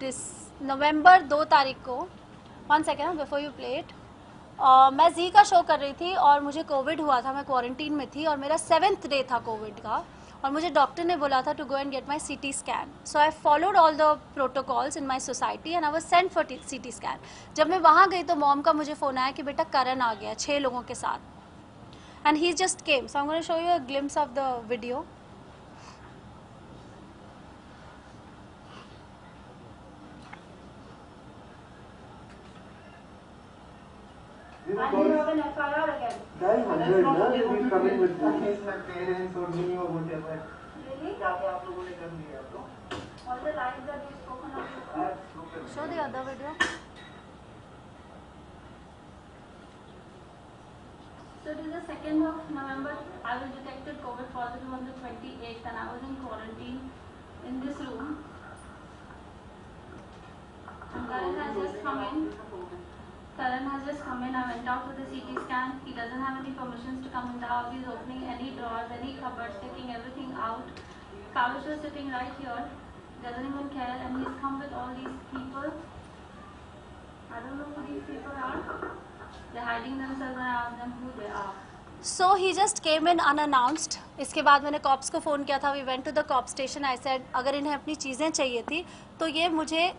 नवंबर 2 तारीख को, 1 second before you play it, मैं जी का शो कर रही थी और मुझे कोविड हुआ था, मैं क्वारंटीन में थी और मेरा 7th डे था कोविड का, और मुझे डॉक्टर ने बोला था to go and get my CT scan. So I followed all the protocols in my society and I was sent for CT scan. जब मैं वहाँ गई तो मॉम का मुझे फ़ोन आया कि बेटा करण आ गया 6 लोगों के साथ, and he just came. So I am gonna show you a glimpse of the video. And you have an FIR again. That's not he's coming with me. He's my parents or me or whatever. Really? जाके आप लोगों ने कर लिया तो. All the lies that you've spoken of. Show the other video. So it is the 2nd of November. I was detected COVID positive on the 28th and I was in quarantine in this room. And Karan has just come in. Karan has just come in. I went out for the CT scan. He doesn't have any permissions to come in the house. He's opening any drawers, any cupboards, taking everything out. Kavish was sitting right here. Doesn't even care, and he's come with all these people. I don't know who these people are. They're hiding themselves and I asked them who they are. So he just came in unannounced. इसके बाद मैंने cops को phone किया था. We went to the cop station. I said अगर इन्हें अपनी चीज़ें चाहिए थी तो ये मुझे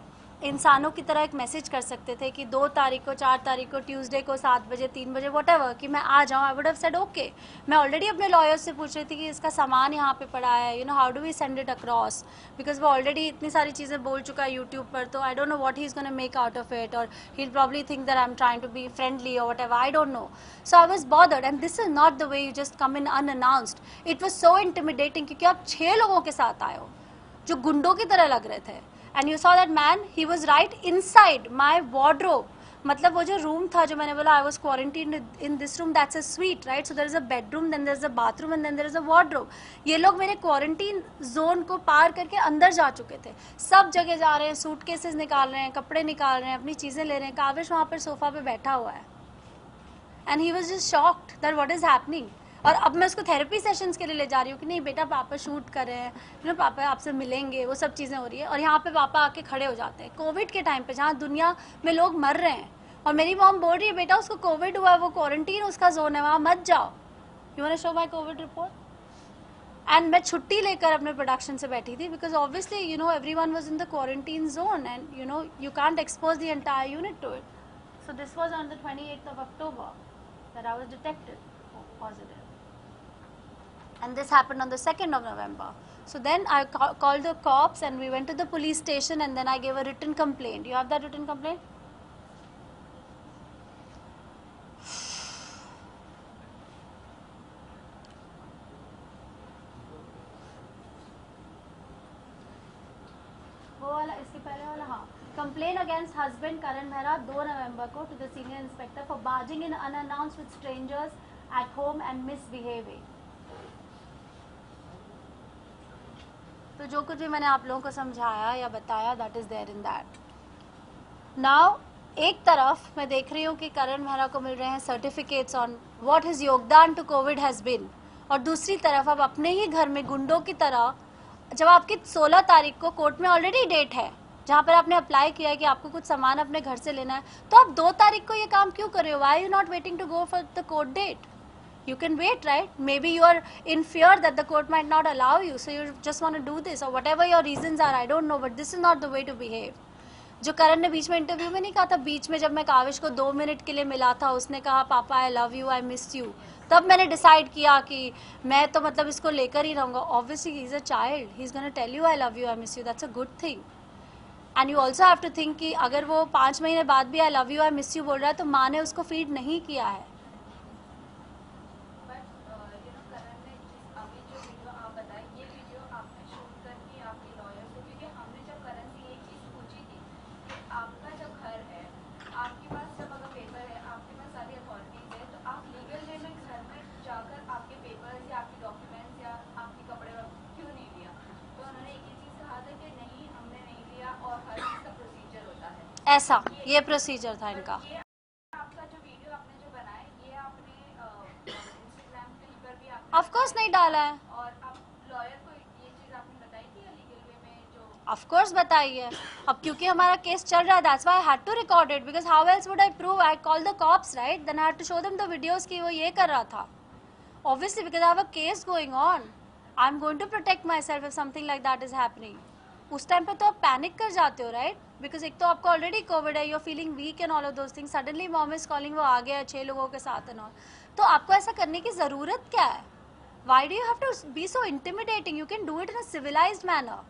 इंसानों की तरह एक मैसेज कर सकते थे कि 2 तारीख को, 4 तारीख को, ट्यूसडे को 7 बजे, 3 बजे, व्हाटएवर, कि मैं आ जाऊँ. I would have said okay. मैं ऑलरेडी अपने लॉयर्स से पूछ रही थी कि इसका सामान यहाँ पे पड़ा है, you know, how do we send it across, because वो ऑलरेडी इतनी सारी चीज़ें बोल चुका है यूट्यूब पर. तो I don't know what he is gonna make out of it, और he will probably think that I am trying to be friendly और whatever, I don't know. So I was bothered and this is not the way you just come in unannounced. It was so intimidating क्योंकि आप 6 लोगों के साथ आए हो जो गुंडों की तरह लग रहे थे. And you saw that man, he was right inside my wardrobe. मतलब वो जो रूम था, जो मैंने बोला I was quarantined in this room, that's a suite, right? So there is a bedroom, then there is a bathroom, and then there is a wardrobe. ये लोग मेरे क्वारंटीन जोन को पार करके अंदर जा चुके थे. सब जगह जा रहे हैं, सूटकेसेस निकाल रहे हैं, कपड़े निकाल रहे हैं, अपनी चीज़ें ले रहे हैं. काविश वहाँ पर सोफा पे बैठा हुआ है. And he was just shocked that what is happening. और अब मैं उसको थेरेपी सेशंस के लिए ले जा रही हूँ कि नहीं बेटा, पापा शूट कर रहे हैं, यू नो, पापा आपसे मिलेंगे, वो सब चीज़ें हो रही है. और यहाँ पे पापा आके खड़े हो जाते हैं कोविड के टाइम पे, जहाँ दुनिया में लोग मर रहे हैं, और मेरी मॉम बोल रही है बेटा उसको कोविड हुआ है, वो क्वारंटीन उसका जोन है, वहाँ मत जाओ. You want to show my covid report. And मैं छुट्टी लेकर अपने प्रोडक्शन से बैठी थी because obviously you know everyone was in the quarantine zone and you know you can't expose the entire unit to it. So this was on the 28th of October that I was detected positive. And this happened on the 2nd of November. So then I called the cops and we went to the police station and then I gave a written complaint. You have that written complaint? वो वाला, इसके पहले वाला, हाँ. Complaint against husband Karan Mehra 2 November को to the senior inspector for barging in unannounced with strangers at home and misbehaving. तो जो कुछ भी मैंने आप लोगों को समझाया या बताया, that is there in that. Now एक तरफ मैं देख रही हूँ कि करण मेहरा को मिल रहे हैं सर्टिफिकेट्स ऑन व्हाट हिज योगदान टू कोविड हैज़ बिन, और दूसरी तरफ अब अपने ही घर में गुंडों की तरह, जब आपकी 16 तारीख को कोर्ट में ऑलरेडी डेट है जहाँ पर आपने अप्लाई किया है कि आपको कुछ सामान अपने घर से लेना है, तो आप 2 तारीख को ये काम क्यों कर रहे हो? Why you not waiting to go for the court date? You can wait, right? Maybe you are in fear that the court might not allow you, so you just want to do this, or whatever your reasons are, I don't know, but this is not the way to behave. जो करण ने बीच में interview में नहीं कहा था, बीच में जब मैं काविश को 2 मिनट के लिए मिला था, उसने कहा पापा आई love you, I miss you, तब मैंने डिसाइड किया कि मैं तो मतलब इसको लेकर ही रहूँगा. Obviously he is a child, he is gonna tell you I love you, I miss you, that's a good thing. And you also have to think कि अगर वो 5 महीने बाद भी I love you, I miss you बोल रहा है, तो माँ ने उसको फीड नहीं किया है. ऐसा ये प्रोसीजर था इनका. आपका जो वीडियो आपने जो बनाया ये आपने इंस्टाग्राम कहीं पर भी आपने ऑफ कोर्स नहीं डाला है. और आप लॉयर को ये चीज़ आपने बताई थी लीगल वे में जो ऑफ कोर्स बताइए. अब क्योंकि हमारा केस चल रहा है, that's why I had to record it, because how else would I prove? I call the cops, right? Then I had to show them the videos कि वो ये कर रहा था. Obviously because I have a case going on, I am going to protect myself if something like that is happening. उस time पे तो आप पैनिक कर जाते हो, राइट? बिकॉज एक तो आपको ऑलरेडी कोविड है, you are feeling weak and all of those things. Suddenly mom is calling, वो आ गया 6 लोगों के साथ एंड ऑल. तो आपको ऐसा करने की ज़रूरत क्या है? Why do you have to be so intimidating? You can do it in a civilised manner.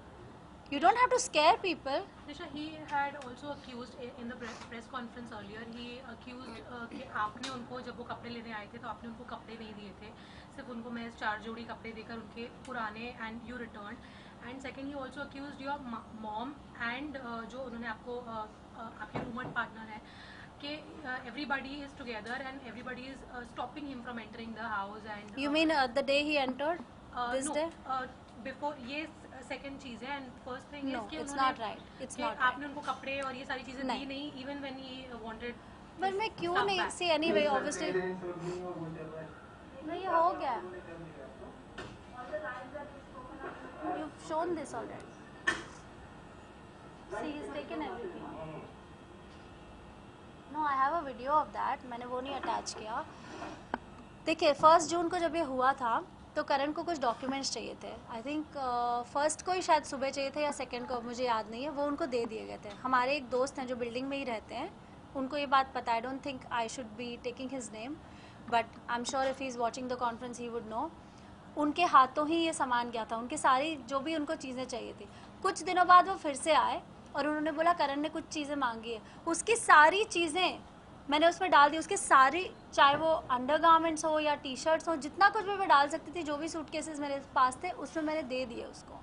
You don't have to scare people. Nisha, he had also accused in the press conference earlier. He accused कि आपने उनको जब वो कपड़े लेने आए थे तो आपने उनको कपड़े नहीं दिए थे, सिर्फ उनको मैं 4 जोड़ी कपड़े देकर उनके पुराने and you returned. And second, he also accused your mom and जो उन्होंने आपको आपके रूममेट पार्टनर है कि everybody is together and everybody is stopping him from entering the house and. You mean the day he entered? This no, day? Before ये second चीज है and first thing No, is कि it's उन्होंने not right. It's कि not आपने right. उनको कपड़े और ये सारी चीजें दी नहीं. नहीं इवन व्हेन ही वांटेड. पर मैं क्यों नहीं? See anyway, obviously. नहीं, ये हो गया. You've shown this already. See, he's taken everything. No, I have a video of that. मैंने वो नहीं अटैच किया. देखिए 1 जून को जब ये हुआ था तो करण को कुछ डॉक्यूमेंट्स चाहिए थे. आई थिंक 1 को ही शायद सुबह चाहिए थे या 2 को, मुझे याद नहीं है. वो उनको दे दिए गए थे. हमारे एक दोस्त हैं जो बिल्डिंग में ही रहते हैं, उनको ये बात पता है. I don't think I should be taking his name, but I am sure if he is watching the conference he would know. उनके हाथों ही ये सामान गया था, उनकी सारी जो भी उनको चीज़ें चाहिए थी. कुछ दिनों बाद वो फिर से आए और उन्होंने बोला करण ने कुछ चीज़ें मांगी है. उसकी सारी चीज़ें मैंने उसमें डाल दी. उसके सारी, चाहे वो अंडरगारमेंट्स हो या टी शर्ट्स हो, जितना कुछ भी मैं डाल सकती थी, जो भी सूटकेसेस मेरे पास थे उसमें मैंने दे दिए उसको.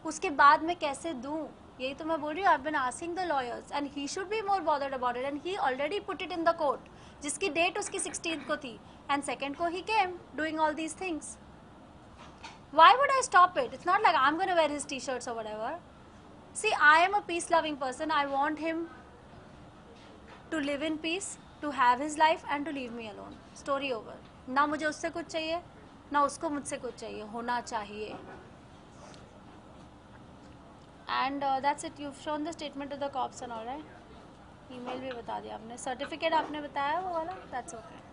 उसके बाद मैं कैसे दूँ? यही तो मैं बोल रही हूँ. I have been asking the lawyers and he should be more bothered about it and he already put it in the court, जिसकी डेट उसकी 16th को थी एंड 2nd को he came doing all these things. Why would I stop it? It's not like I'm going to wear his t-shirts or whatever. See, I am a peace-loving person. I want him to live in peace, to have his life and to leave me alone. Story over. ना मुझे उससे कुछ चाहिए, ना उसको मुझसे कुछ चाहिए. होना चाहिए. And that's it. You've shown the statement to the cops and all, right? Email भी बता दिया आपने. Certificate आपने बताया वो वाला. That's okay.